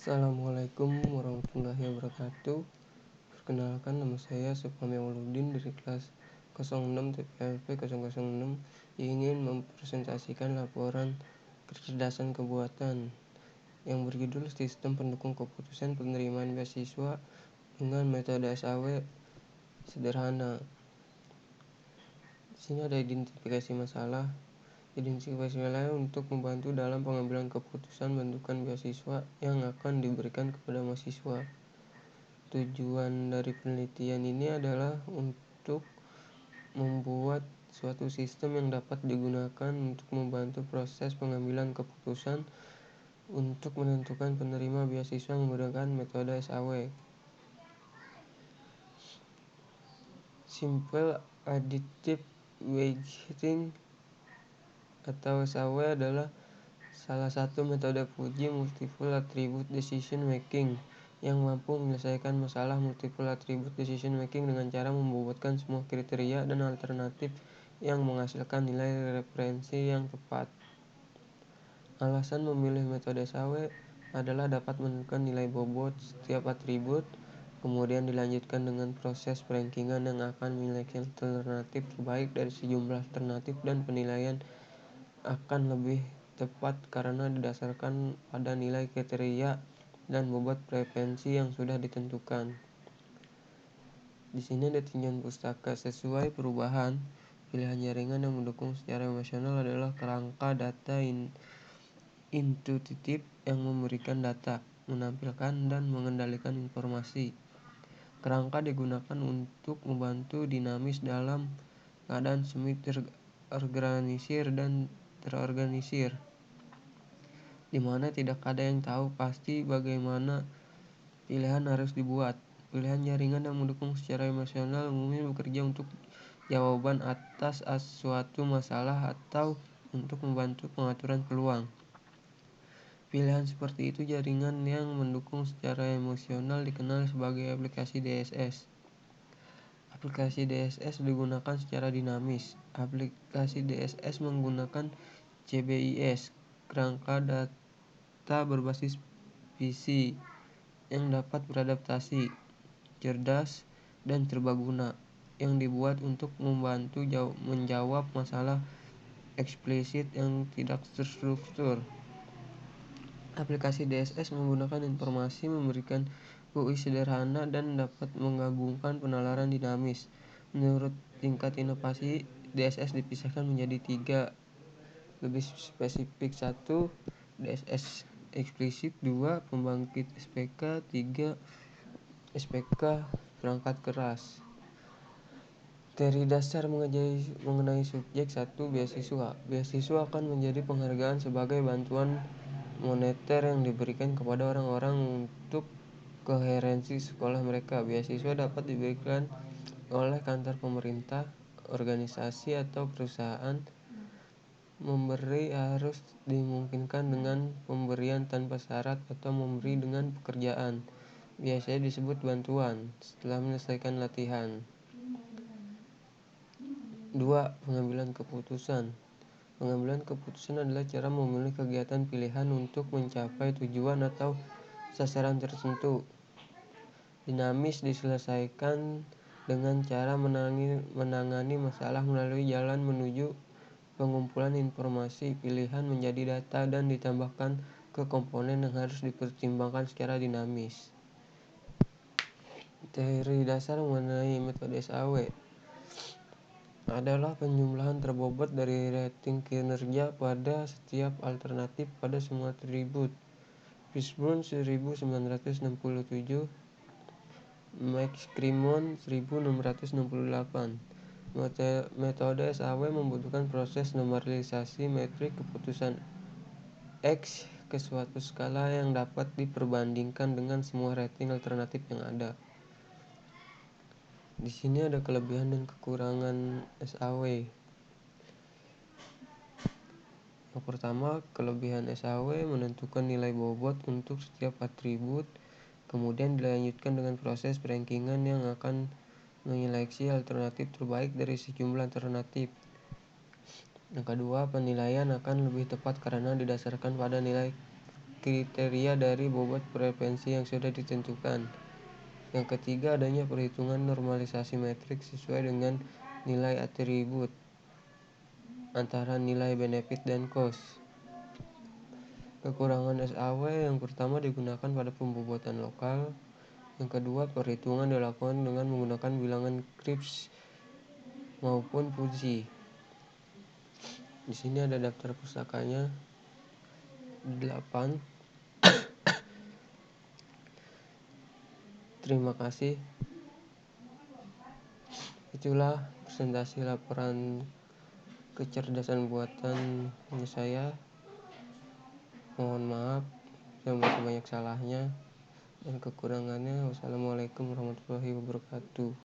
Assalamualaikum warahmatullahi wabarakatuh. Perkenalkan, nama saya Supami Mauludin dari kelas 06 TPLP 006 ingin mempresentasikan laporan kecerdasan kebuatan yang berjudul Sistem Pendukung Keputusan Penerimaan Beasiswa dengan Metode SAW Sederhana. Di sini ada identifikasi masalah. Identifikasi wilayah untuk membantu dalam pengambilan keputusan bentukan beasiswa yang akan diberikan kepada mahasiswa. Tujuan dari penelitian ini adalah untuk membuat suatu sistem yang dapat digunakan untuk membantu proses pengambilan keputusan untuk menentukan penerima beasiswa menggunakan metode SAW. Simple Additive Weighting atau SAW adalah salah satu metode uji multiple attribute decision making yang mampu menyelesaikan masalah multiple attribute decision making dengan cara membobotkan semua kriteria dan alternatif yang menghasilkan nilai referensi yang tepat. Alasan memilih metode SAW adalah dapat menentukan nilai bobot setiap atribut, kemudian dilanjutkan dengan proses perankingan yang akan memiliki alternatif terbaik dari sejumlah alternatif, dan penilaian akan lebih tepat karena didasarkan pada nilai kriteria dan bobot referensi yang sudah ditentukan. Di sini ada tinjauan pustaka sesuai perubahan. Pilihan jaringan yang mendukung secara emosional adalah kerangka data intuitif yang memberikan data, menampilkan, dan mengendalikan informasi. Kerangka digunakan untuk membantu dinamis dalam keadaan semi terorganisir dan terorganisir, di mana tidak ada yang tahu pasti bagaimana pilihan harus dibuat. Pilihan jaringan yang mendukung secara emosional umumnya bekerja untuk jawaban atas suatu masalah atau untuk membantu pengaturan peluang. Pilihan seperti itu jaringan yang mendukung secara emosional dikenal sebagai aplikasi DSS. Aplikasi DSS digunakan secara dinamis. Aplikasi DSS menggunakan CBIS, kerangka data berbasis visi yang dapat beradaptasi, cerdas, dan serbaguna, yang dibuat untuk membantu menjawab masalah eksplisit yang tidak terstruktur. Aplikasi DSS menggunakan informasi, memberikan UI sederhana, dan dapat menggabungkan penalaran dinamis. Menurut tingkat inovasi, DSS dipisahkan menjadi 3 lebih spesifik: 1. DSS eksplisit, 2. Pembangkit SPK, 3. SPK perangkat keras. Teori dasar mengenai subjek. 1. Beasiswa. Beasiswa akan menjadi penghargaan sebagai bantuan moneter yang diberikan kepada orang-orang untuk koherensi sekolah mereka. Beasiswa dapat diberikan oleh kantor pemerintah, organisasi, atau perusahaan. Memberi harus dimungkinkan dengan pemberian tanpa syarat atau memberi dengan pekerjaan. Biasanya disebut bantuan setelah menyelesaikan latihan. 2. Pengambilan keputusan. Pengambilan keputusan adalah cara memilih kegiatan pilihan untuk mencapai tujuan atau sasaran tertentu. Dinamis diselesaikan dengan cara menangani masalah melalui jalan menuju pengumpulan informasi pilihan menjadi data dan ditambahkan ke komponen yang harus dipertimbangkan secara dinamis. Teori dasar mengenai metode SAW adalah penjumlahan terbobot dari rating kinerja pada setiap alternatif pada semua atribut. Fishburne 1967, Max Cremon 1668. Metode SAW membutuhkan proses normalisasi metrik keputusan X ke suatu skala yang dapat diperbandingkan dengan semua rating alternatif yang ada. Di sini ada kelebihan dan kekurangan SAW. Yang pertama, kelebihan SAW menentukan nilai bobot untuk setiap atribut, kemudian dilanjutkan dengan proses perankingan yang akan menyeleksi alternatif terbaik dari sejumlah alternatif. Yang kedua, penilaian akan lebih tepat karena didasarkan pada nilai kriteria dari bobot frekuensi yang sudah ditentukan. Yang ketiga, adanya perhitungan normalisasi metrik sesuai dengan nilai atribut antara nilai benefit dan cost. Kekurangan SAW yang pertama digunakan pada pembobotan lokal. Yang kedua, perhitungan dilakukan dengan menggunakan bilangan Kripke maupun Fuzzy. Di sini ada daftar pustakanya 8. Terima kasih. Itulah presentasi laporan kecerdasan buatan saya. Mohon maaf yang masih banyak salahnya dan kekurangannya. Wassalamualaikum warahmatullahi wabarakatuh.